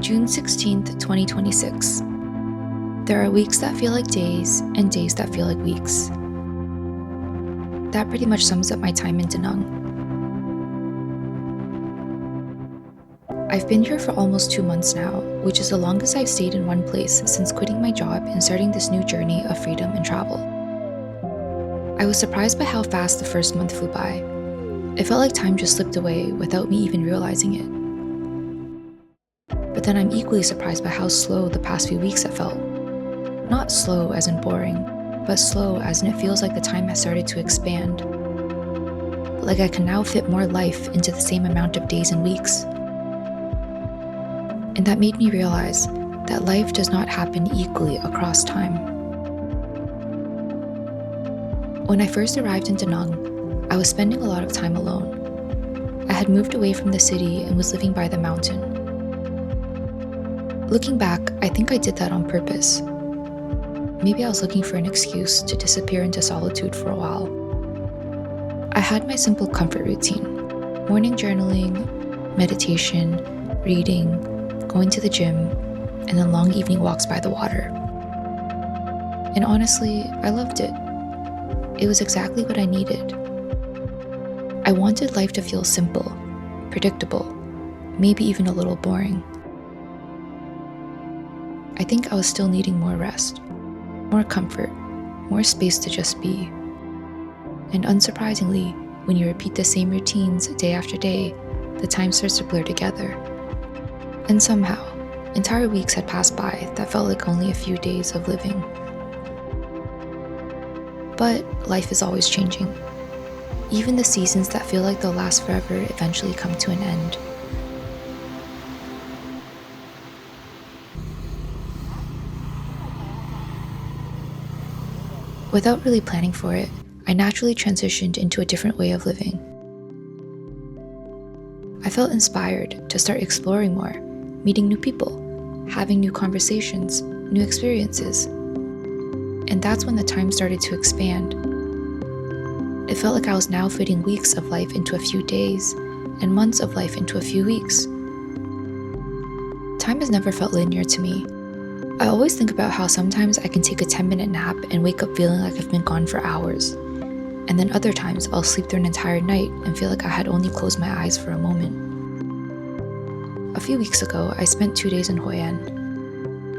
June 16th, 2026. There are weeks that feel like days and days that feel like weeks. That pretty much sums up my time in Da Nang. I've been here for almost 2 months now, which is the longest I've stayed in one place since quitting my job and starting this new journey of freedom and travel. I was surprised by how fast the first month flew by. It felt like time just slipped away without me even realizing it. But then I'm equally surprised by how slow the past few weeks have felt. Not slow as in boring, but slow as in it feels like the time has started to expand. Like I can now fit more life into the same amount of days and weeks. And that made me realize that life does not happen equally across time. When I first arrived in Da Nang, I was spending a lot of time alone. I had moved away from the city and was living by the mountain. Looking back, I think I did that on purpose. Maybe I was looking for an excuse to disappear into solitude for a while. I had my simple comfort routine: morning journaling, meditation, reading, going to the gym, and then long evening walks by the water. And honestly, I loved it. It was exactly what I needed. I wanted life to feel simple, predictable, maybe even a little boring. I think I was still needing more rest, more comfort, more space to just be. And unsurprisingly, when you repeat the same routines day after day, the time starts to blur together. And somehow, entire weeks had passed by that felt like only a few days of living. But life is always changing. Even the seasons that feel like they'll last forever eventually come to an end. Without really planning for it, I naturally transitioned into a different way of living. I felt inspired to start exploring more, meeting new people, having new conversations, new experiences. And that's when the time started to expand. It felt like I was now fitting weeks of life into a few days and months of life into a few weeks. Time has never felt linear to me. I always think about how sometimes I can take a 10-minute nap and wake up feeling like I've been gone for hours. And then other times I'll sleep through an entire night and feel like I had only closed my eyes for a moment. A few weeks ago, I spent 2 days in Hoi An.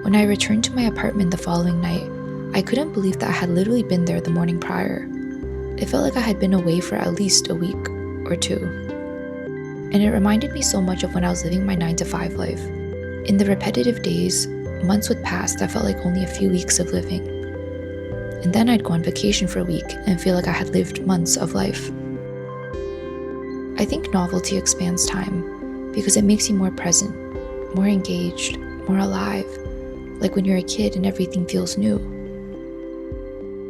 When I returned to my apartment the following night, I couldn't believe that I had literally been there the morning prior. It felt like I had been away for at least a week or two. And it reminded me so much of when I was living my 9-to-5 life. In the repetitive days, months would pass that felt like only a few weeks of living. And then I'd go on vacation for a week and feel like I had lived months of life. I think novelty expands time because it makes you more present, more engaged, more alive, like when you're a kid and everything feels new.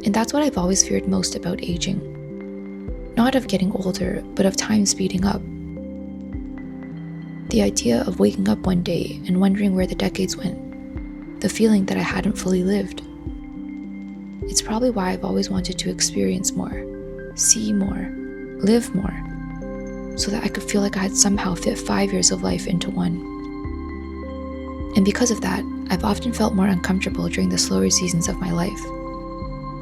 And that's what I've always feared most about aging. Not of getting older, but of time speeding up. The idea of waking up one day and wondering where the decades went. The feeling that I hadn't fully lived. It's probably why I've always wanted to experience more, see more, live more, so that I could feel like I had somehow fit 5 years of life into one. And because of that, I've often felt more uncomfortable during the slower seasons of my life.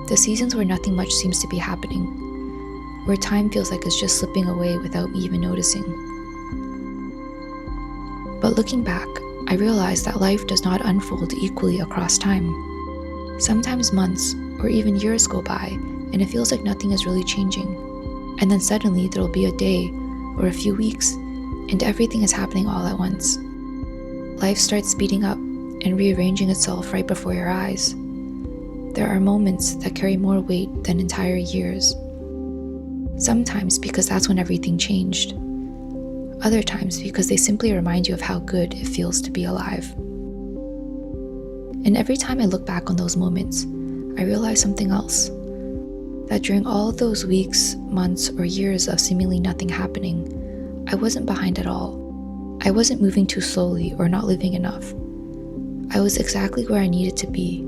The seasons where nothing much seems to be happening, where time feels like it's just slipping away without me even noticing. But looking back, I realized that life does not unfold equally across time. Sometimes months or even years go by and it feels like nothing is really changing. And then suddenly there'll be a day or a few weeks and everything is happening all at once. Life starts speeding up and rearranging itself right before your eyes. There are moments that carry more weight than entire years. Sometimes because that's when everything changed. Other times because they simply remind you of how good it feels to be alive. And every time I look back on those moments, I realize something else. That during all of those weeks, months, or years of seemingly nothing happening, I wasn't behind at all. I wasn't moving too slowly or not living enough. I was exactly where I needed to be.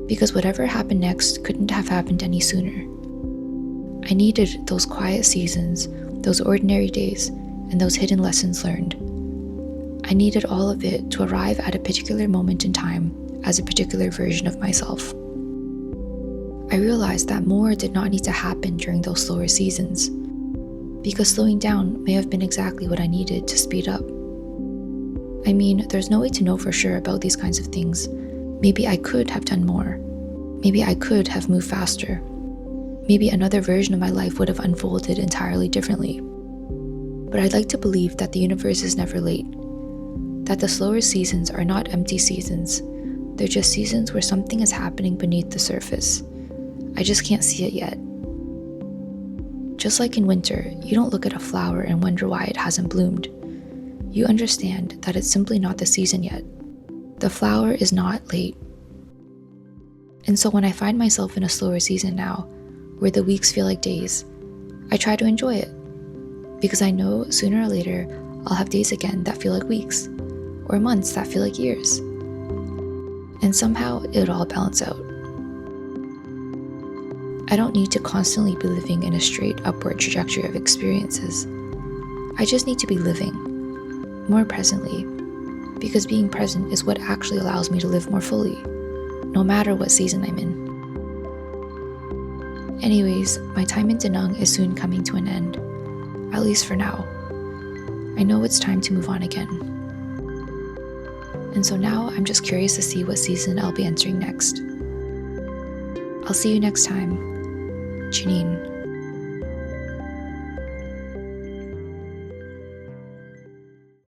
Because whatever happened next couldn't have happened any sooner. I needed those quiet seasons, those ordinary days, and those hidden lessons learned. I needed all of it to arrive at a particular moment in time as a particular version of myself. I realized that more did not need to happen during those slower seasons, because slowing down may have been exactly what I needed to speed up. I mean, there's no way to know for sure about these kinds of things. Maybe I could have done more. Maybe I could have moved faster. Maybe another version of my life would have unfolded entirely differently. But I'd like to believe that the universe is never late, that the slower seasons are not empty seasons. They're just seasons where something is happening beneath the surface. I just can't see it yet. Just like in winter, you don't look at a flower and wonder why it hasn't bloomed. You understand that it's simply not the season yet. The flower is not late. And so when I find myself in a slower season now, where the weeks feel like days, I try to enjoy it. Because I know sooner or later, I'll have days again that feel like weeks, or months that feel like years. And somehow it'll all balance out. I don't need to constantly be living in a straight upward trajectory of experiences. I just need to be living, more presently, because being present is what actually allows me to live more fully, no matter what season I'm in. Anyways, my time in Da Nang is soon coming to an end, at least for now. I know it's time to move on again. And so now I'm just curious to see what season I'll be entering next. I'll see you next time. Janine.